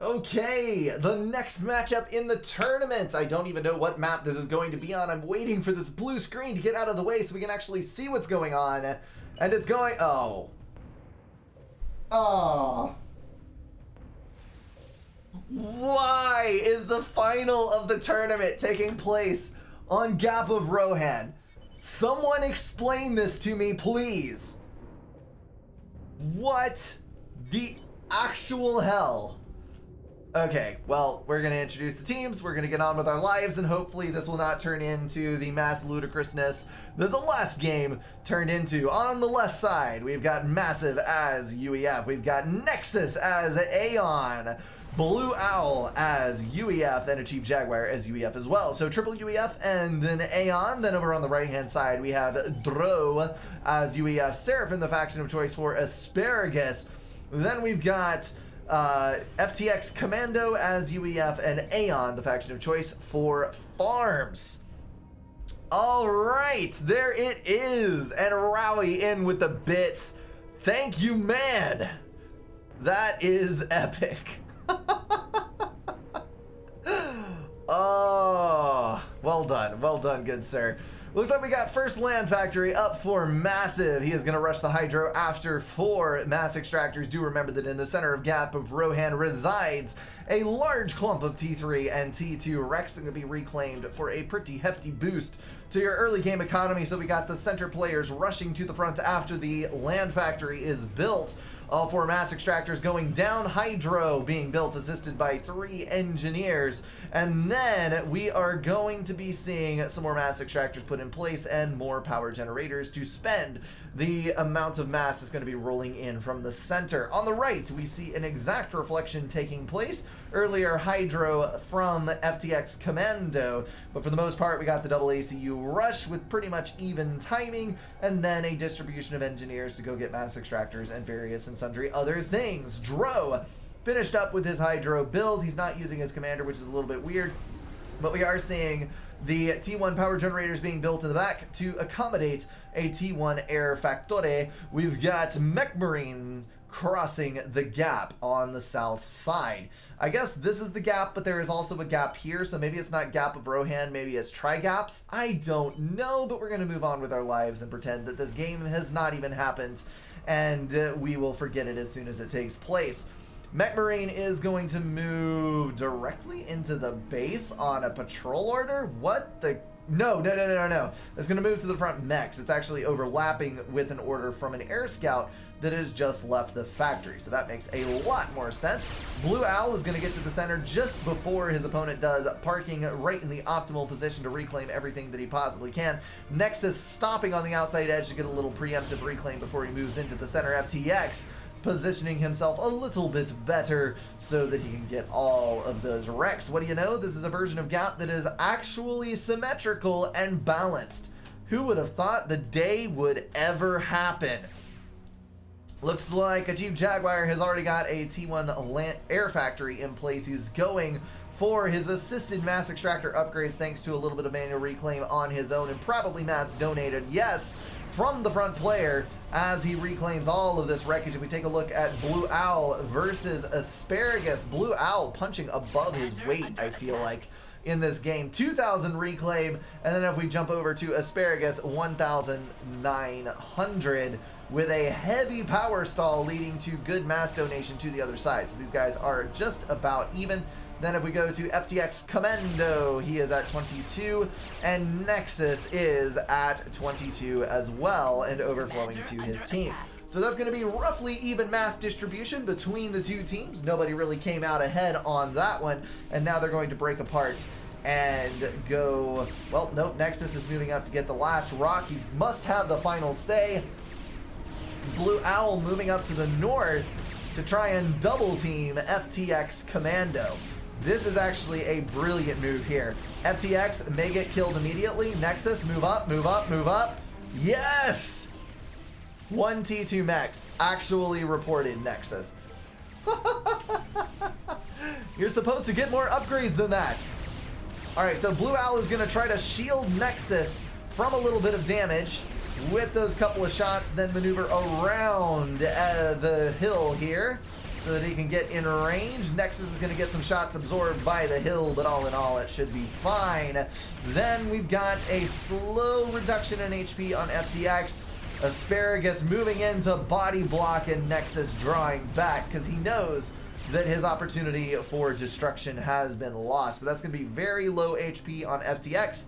Okay, the next matchup in the tournament. I don't even know what map this is going to be on. I'm waiting for this blue screen to get out of the way so we can actually see what's going on. And it's going, oh. Why is the final of the tournament taking place on Gap of Rohan? Someone explain this to me, please. What the actual hell? Okay, well, we're going to introduce the teams, we're going to get on with our lives, and hopefully this will not turn into the mass ludicrousness that the last game turned into. On the left side, we've got Massive as UEF, we've got Nexus as Aeon, Blue Owl as UEF, and a Chief Jaguar as UEF as well. So triple UEF and an Aeon. Then over on the right-hand side, we have Dro as UEF, Seraphim, the faction of choice for Asparagus. Then we've got FTX Commando as UEF, and Aeon, the faction of choice for Farms. All right, there it is, and Rowie in with the bits. Thank you, man. That is epic. Oh, well done, good sir. Looks like we got first land factory up for Massive. He is going to rush the Hydro after 4 mass extractors. Do remember that in the center of Gap of Rohan resides a large clump of T3 and T2 Rex that are going to be reclaimed for a pretty hefty boost to your early game economy. So we got the center players rushing to the front after the land factory is built. All 4 mass extractors going down, Hydro being built, assisted by 3 engineers. And then we are going to be seeing some more mass extractors put in place and more power generators to spend the amount of mass that's going to be rolling in from the center. On the right, we see an exact reflection taking place. Earlier, Hydro from FTX Commando, but for the most part, we got the double ACU rush with pretty much even timing, and then a distribution of engineers to go get mass extractors and various and sundry other things. Dro finished up with his Hydro build. He's not using his commander, which is a little bit weird, but we are seeing the T1 power generators being built in the back to accommodate a T1 air factory. We've got Mech Marine crossing the gap on the south side. I guess this is the gap, but there is also a gap here, so maybe it's not Gap of Rohan, maybe it's Tri-Gaps. I don't know, but we're going to move on with our lives and pretend that this game has not even happened, and we will forget it as soon as it takes place. Mech Marine is going to move directly into the base on a patrol order? What the... No. It's going to move to the front mechs. It's actually overlapping with an order from an air scout that has just left the factory. So that makes a lot more sense. Blue Owl is going to get to the center just before his opponent does, parking right in the optimal position to reclaim everything that he possibly can. Nexus stopping on the outside edge to get a little preemptive reclaim before he moves into the center. FTX positioning himself a little bit better so that he can get all of those wrecks. What do you know? This is a version of Gap that is actually symmetrical and balanced. Who would have thought the day would ever happen? Looks like a Chief Jaguar has already got a T1 air factory in place. He's going for his assisted mass extractor upgrades thanks to a little bit of manual reclaim on his own and probably mass donated, yes, from the front player as he reclaims all of this wreckage. If we take a look at Blue Owl versus Asparagus, Blue Owl punching above his weight, I feel like, in this game. 2,000 reclaim, and then if we jump over to Asparagus, 1,900 with a heavy power stall leading to good mass donation to the other side. So these guys are just about even. Then if we go to FTX Commando, he is at 22, and Nexus is at 22 as well, and overflowing to his team. So that's going to be roughly even mass distribution between the two teams. Nobody really came out ahead on that one, and now they're going to break apart and go, well, nope, Nexus is moving up to get the last rock. He must have the final say. Blue Owl moving up to the north to try and double team FTX Commando. This is actually a brilliant move here. FTX may get killed immediately. Nexus, move up, move up, move up. Yes! 1 T2 mechs actually reported Nexus. You're supposed to get more upgrades than that. Alright, so Blue Owl is going to try to shield Nexus from a little bit of damage with those couple of shots, then maneuver around the hill here. so that he can get in range. Nexus is going to get some shots absorbed by the hill, but all in all, it should be fine. Then we've got a slow reduction in HP on FTX. Asparagus moving into body block, and Nexus drawing back because he knows that his opportunity for destruction has been lost. But that's going to be very low HP on FTX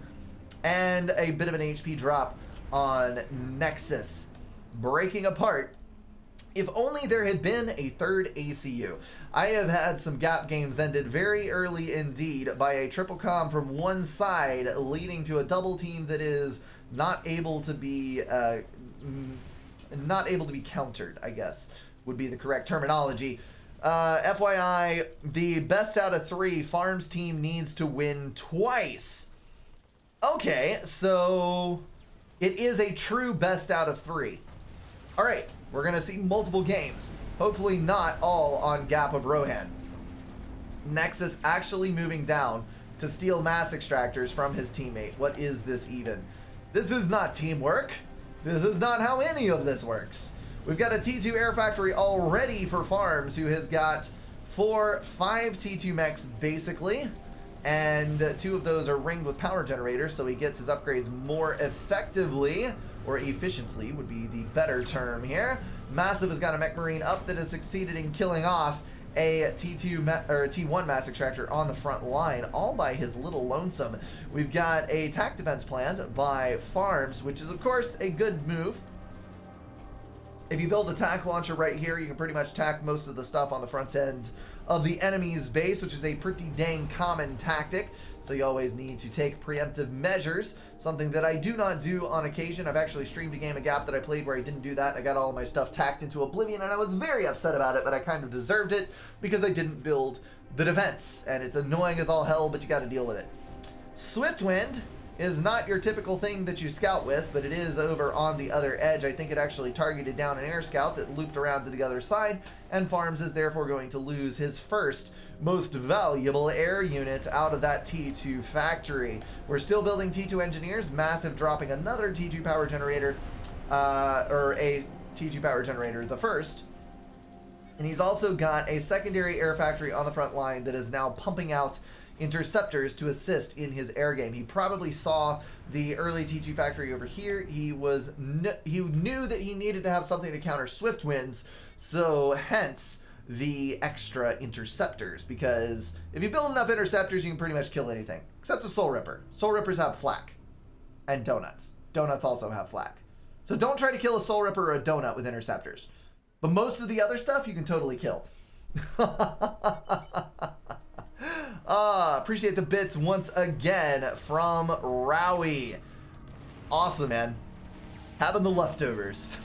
and a bit of an HP drop on Nexus. Breaking apart. If only there had been a third ACU. I have had some gap games ended very early indeed by a triple comm from one side, leading to a double team that is not able to be countered, I guess would be the correct terminology. FYI, the best out of 3 Farms team needs to win twice. Okay, so it is a true best out of 3. All right, we're going to see multiple games. Hopefully not all on Gap of Rohan. Nexus actually moving down to steal mass extractors from his teammate. What is this even? This is not teamwork. This is not how any of this works. We've got a T2 air factory already for Farms, who has got 5 T2 mechs basically, and 2 of those are ringed with power generators, so he gets his upgrades more effectively, or efficiently would be the better term here. Massive has got a mech marine up that has succeeded in killing off a T1 mass extractor on the front line, all by his little lonesome. We've got a tac defense planned by Farms, which is of course a good move. If you build a tac launcher right here, you can pretty much tac most of the stuff on the front end of the enemy's base, which is a pretty dang common tactic. So you always need to take preemptive measures, something that I do not do on occasion. I've actually streamed a game of Gap that I played where I didn't do that. I got all of my stuff tacked into oblivion, and I was very upset about it, but I kind of deserved it because I didn't build the defense. And it's annoying as all hell, but you got to deal with it. Swiftwind is not your typical thing that you scout with, but it is over on the other edge. I think it actually targeted down an air scout that looped around to the other side, and Farms is therefore going to lose his first most valuable air unit out of that T2 factory. We're still building T2 engineers. Massive dropping another T2 power generator, or a T2 power generator, the first. And he's also got a secondary air factory on the front line that is now pumping out interceptors to assist in his air game. He probably saw the early T2 factory over here. He knew that he needed to have something to counter swift winds, so hence the extra interceptors, because if you build enough interceptors, you can pretty much kill anything, except a Soul Ripper. Soul Rippers have flak, and donuts. Donuts also have flak. So don't try to kill a Soul Ripper or a donut with interceptors. But most of the other stuff you can totally kill. Appreciate the bits once again from Rowie. Awesome, man. Having the leftovers.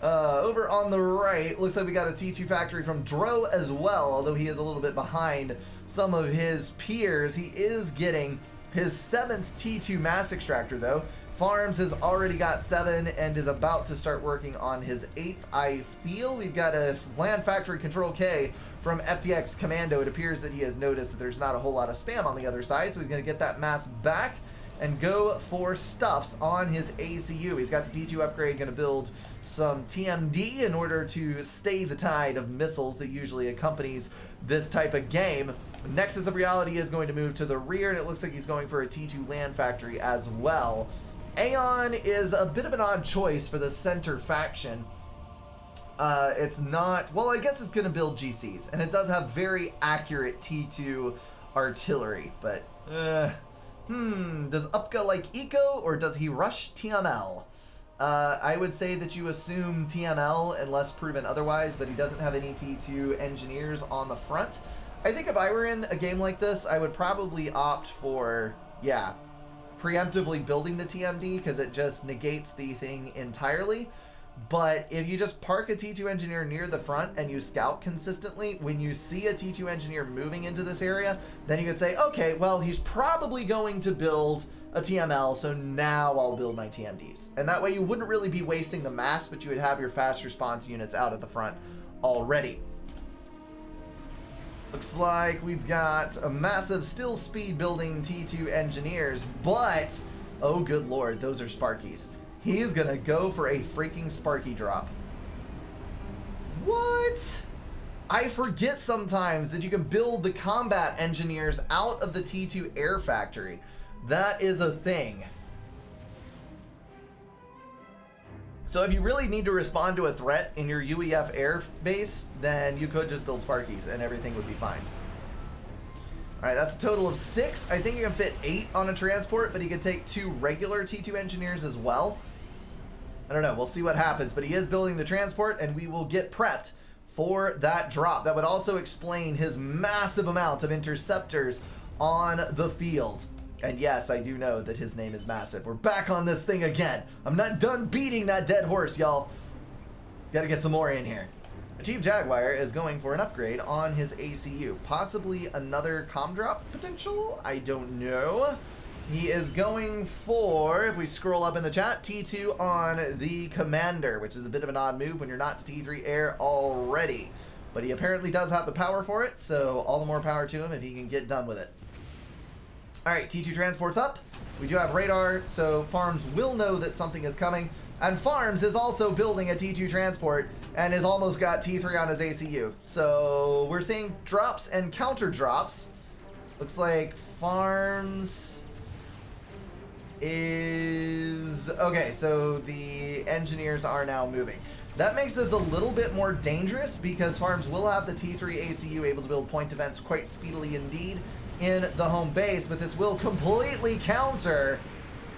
Over on the right, looks like we got a T2 factory from Dro as well, although he is a little bit behind some of his peers. He is getting his 7th T2 mass extractor, though. Farms has already got 7 and is about to start working on his 8th, I feel. We've got a land factory control K from FTX Commando. It appears that he has noticed that there's not a whole lot of spam on the other side, so he's going to get that mass back and go for stuffs on his ACU. He's got the D2 upgrade, going to build some TMD in order to stay the tide of missiles that usually accompanies this type of game. Nexus of Reality is going to move to the rear, and it looks like he's going for a T2 land factory as well. Aeon is a bit of an odd choice for the center faction. It's not, well, I guess it's going to build GCs, and it does have very accurate T2 artillery, but does Upka like Eco, or does he rush TML? I would say that you assume TML unless proven otherwise, but he doesn't have any T2 engineers on the front. I think if I were in a game like this, I would probably opt for, yeah, preemptively building the TMD, because it just negates the thing entirely. But if you just park a T2 engineer near the front and you scout consistently, when you see a T2 engineer moving into this area, then you can say, okay, well, he's probably going to build a TML, so now I'll build my TMDs. And that way you wouldn't really be wasting the mass, but you would have your fast response units out at the front already. Looks like we've got a massive still speed building T2 engineers, but, oh good lord, those are Sparkies. He's gonna go for a freaking Sparky drop. What? I forget sometimes that you can build the combat engineers out of the T2 air factory. That is a thing. So if you really need to respond to a threat in your UEF air base, then you could just build Sparkies and everything would be fine. All right, that's a total of 6. I think you can fit 8 on a transport, but he could take 2 regular T2 engineers as well. I don't know, we'll see what happens, but he is building the transport and we will get prepped for that drop. That would also explain his massive amount of interceptors on the field. And yes, I do know that his name is Massive. We're back on this thing again. I'm not done beating that dead horse, y'all. Gotta get some more in here. Chief Jaguar is going for an upgrade on his ACU. Possibly another comm drop potential? I don't know. He is going for, if we scroll up in the chat, T2 on the Commander, which is a bit of an odd move when you're not to T3 air already. But he apparently does have the power for it, so all the more power to him if he can get done with it. All right, T2 transport's up. We do have radar, so Farms will know that something is coming. And Farms is also building a T2 transport and has almost got T3 on his ACU. So we're seeing drops and counter drops. Looks like Farms is... Okay, so the engineers are now moving. That makes this a little bit more dangerous because Farms will have the T3 ACU able to build point defense quite speedily indeed in the home base, but this will completely counter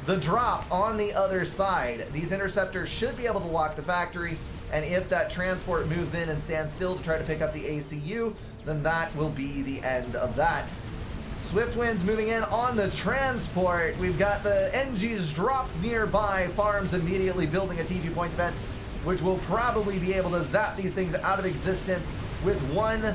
the drop on the other side. These interceptors should be able to lock the factory, and if that transport moves in and stands still to try to pick up the ACU, then that will be the end of that. Swift Winds moving in on the transport. We've got the NGs dropped nearby. Farms immediately building a T2 point defense, which will probably be able to zap these things out of existence with one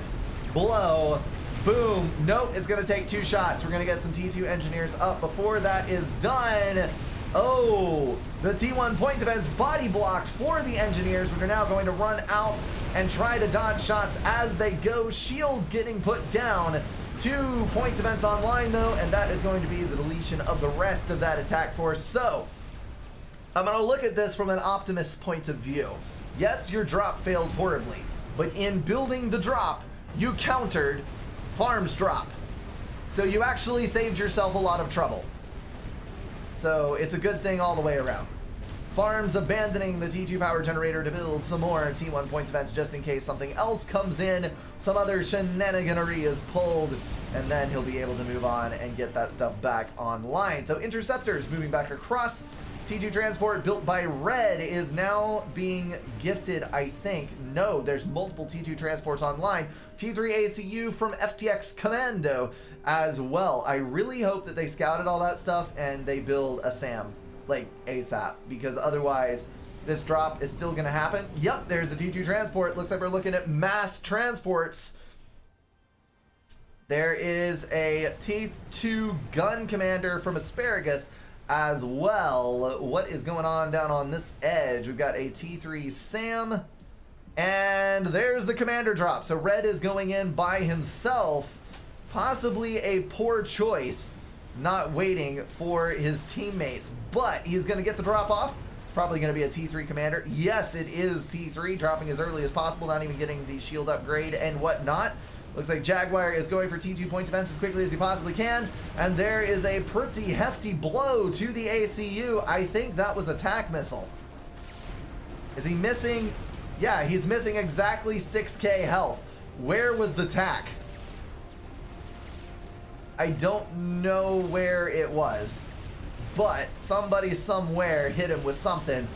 blow. Boom. Nope, it's going to take 2 shots. We're going to get some T2 engineers up before that is done. Oh, the T1 point defense body blocked for the engineers. We're now going to run out and try to dodge shots as they go. Shield getting put down. 2 point defense online though, and that is going to be the deletion of the rest of that attack force. So I'm going to look at this from an optimist's point of view. Yes, your drop failed horribly, but in building the drop, you countered Farms drop. So you actually saved yourself a lot of trouble. So it's a good thing all the way around. Farms abandoning the T2 power generator to build some more T1 point defense just in case something else comes in, some other shenaniganery is pulled, and then he'll be able to move on and get that stuff back online. So interceptors moving back across. T2 transport built by Red is now being gifted, I think. No, there's multiple T2 transports online. T3 ACU from FTX Commando as well. I really hope that they scouted all that stuff and they build a SAM, like ASAP, because otherwise this drop is still gonna happen. Yep, there's a T2 transport. Looks like we're looking at mass transports. There is a T2 gun commander from Asparagus as well. What is going on down on this edge? We've got a T3 SAM, and there's the commander drop. So Red is going in by himself. Possibly a poor choice, not waiting for his teammates, but he's going to get the drop off. It's probably going to be a T3 commander. Yes, it is T3, dropping as early as possible, not even getting the shield upgrade and whatnot. Looks like Jaguar is going for T2 point defense as quickly as he possibly can. And there is a pretty hefty blow to the ACU. I think that was a TAC missile. Is he missing? Yeah, he's missing exactly 6k health. Where was the TAC? I don't know where it was, but somebody somewhere hit him with something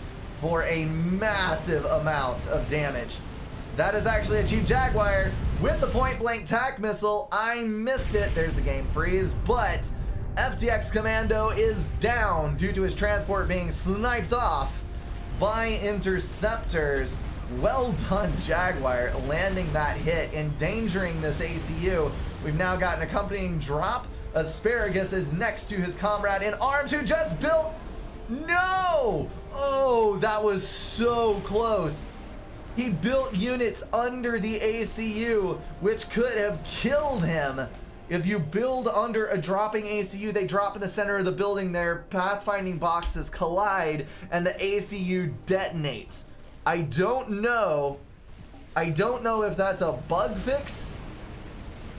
for a massive amount of damage. That is actually a Chief Jaguar with the point blank TAC missile. I missed it. There's the game freeze, but FTX Commando is down due to his transport being sniped off by interceptors. Well done, Jaguar, landing that hit, endangering this ACU. We've now got an accompanying drop. Asparagus is next to his comrade in arms who just built. No! Oh, that was so close. He built units under the ACU, which could have killed him. If you build under a dropping ACU, they drop in the center of the building, their pathfinding boxes collide, and the ACU detonates. I don't know I don't know if that's a bug fix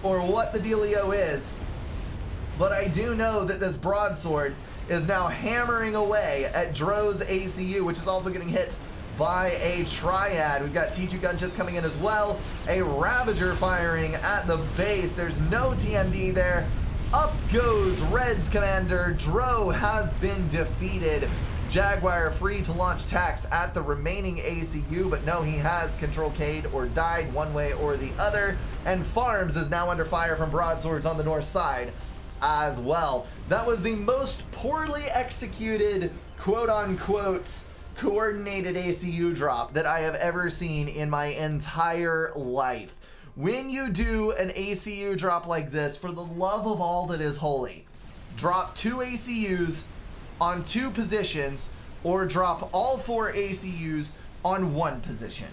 or what the dealio is, but I do know that this broadsword is now hammering away at Dro's ACU, which is also getting hit by a triad. We've got T2 gunships coming in as well. A Ravager firing at the base. There's no TMD there. Up goes Red's commander. Dro has been defeated. Jaguar free to launch attacks at the remaining ACU, but no, he has control K'd or died one way or the other. And Farms is now under fire from broadswords on the north side as well. That was the most poorly executed, quote-unquote, coordinated ACU drop that I have ever seen in my entire life. When you do an ACU drop like this, for the love of all that is holy, drop 2 ACUs on 2 positions, or drop all 4 ACUs on 1 position.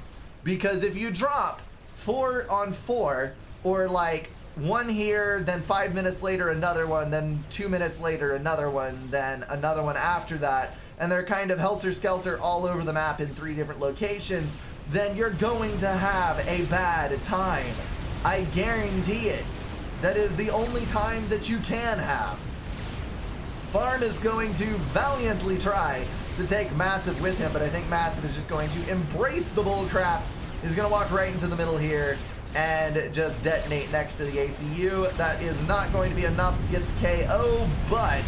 Because if you drop 4 on 4, or like 1 here, then 5 minutes later another one, then 2 minutes later another one, then another one after that, and they're kind of helter-skelter all over the map in 3 different locations, then you're going to have a bad time. I guarantee it. That is the only time that you can have. Farm is going to valiantly try to take Massive with him, but I think Massive is just going to embrace the bullcrap. He's going to walk right into the middle here and just detonate next to the ACU. That is not going to be enough to get the KO, but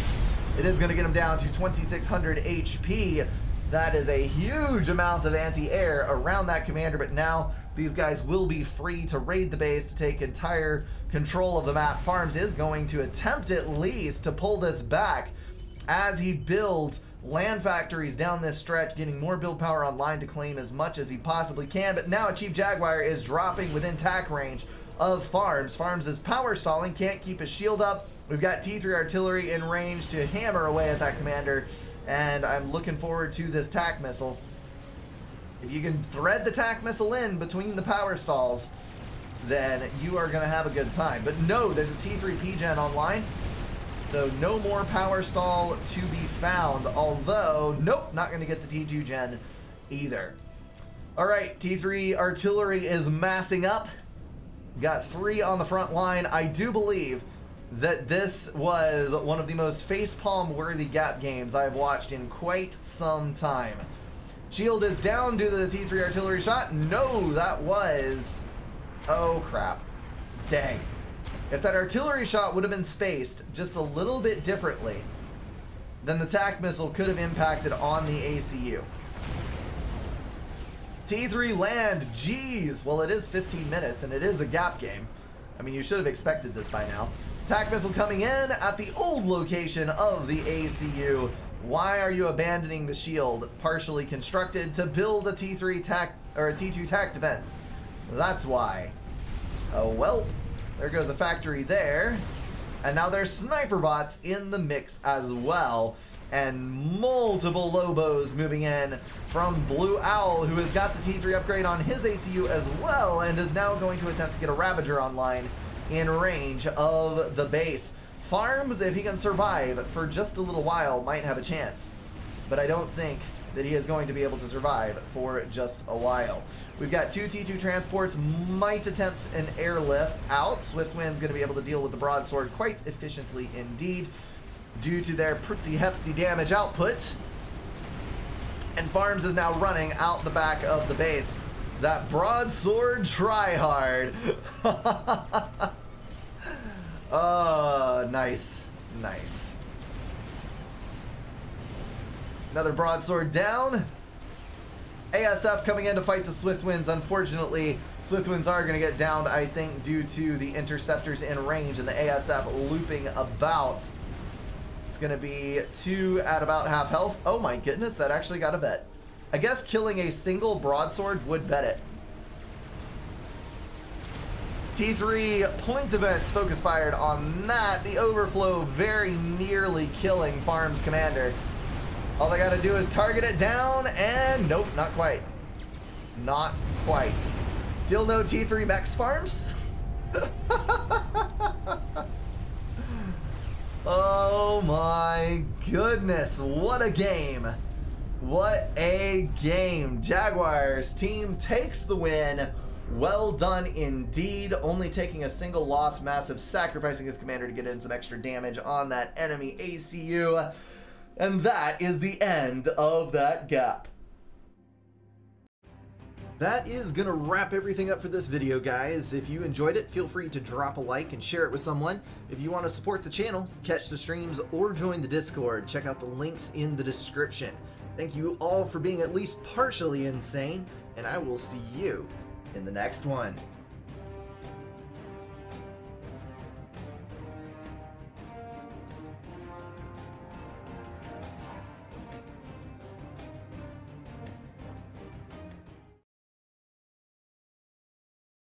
it is going to get him down to 2,600 HP. That is a huge amount of anti-air around that commander, but now these guys will be free to raid the base to take entire control of the map. Farms is going to attempt at least to pull this back as he builds land factories down this stretch, getting more build power online to claim as much as he possibly can. But now Chief Jaguar is dropping within tack range of Farms. Farms is power stalling, can't keep his shield up. We've got T3 artillery in range to hammer away at that commander, and I'm looking forward to this tack missile. If you can thread the tack missile in between the power stalls, then you are going to have a good time. But no, there's a T3 PGen online, so no more power stall to be found. Although, nope, not going to get the T2 gen either. All right, T3 artillery is massing up. Got 3 on the front line. I do believe that this was one of the most facepalm worthy gap games I've watched in quite some time. Shield is down due to the T3 artillery shot. No, that was... oh, crap. Dang. If that artillery shot would have been spaced just a little bit differently, then the tack missile could have impacted on the ACU. T3 land. Jeez. Well, it is 15 minutes, and it is a gap game. I mean, you should have expected this by now. Tack missile coming in at the old location of the ACU. Why are you abandoning the shield partially constructed to build a T3 tack or a T2 tack defense? That's why. Oh well, there goes a factory there. And now there's sniper bots in the mix as well. And multiple Lobos moving in from Blue Owl, who has got the T3 upgrade on his ACU as well, and is now going to attempt to get a Ravager online in range of the base. Farms, if he can survive for just a little while, might have a chance. But I don't think that he is going to be able to survive for just a while. We've got 2 T2 transports, might attempt an airlift out. Swiftwind's going to be able to deal with the broadsword quite efficiently indeed, due to their pretty hefty damage output. And Farms is now running out the back of the base. That broadsword tryhard. Oh, nice. Nice. Another broadsword down. ASF coming in to fight the Swiftwinds. Unfortunately, Swiftwinds are going to get downed, I think, due to the interceptors in range and the ASF looping about. It's going to be 2 at about half health. Oh my goodness, that actually got a vet. I guess killing a single broadsword would vet it. T3 point events focus fired on that. The overflow very nearly killing Farms commander. All they got to do is target it down, and nope, not quite. Not quite. Still no T3 mechs, Farms. Oh my goodness, what a game. What a game. Jaguars team takes the win Well done indeed. Only taking a single loss, Massive sacrificing his commander to get in some extra damage on that enemy ACU. And that is the end of that gap. That is going to wrap everything up for this video, guys. If you enjoyed it, feel free to drop a like and share it with someone. If you want to support the channel, catch the streams, or join the Discord, check out the links in the description. Thank you all for being at least partially insane, and I will see you in the next one.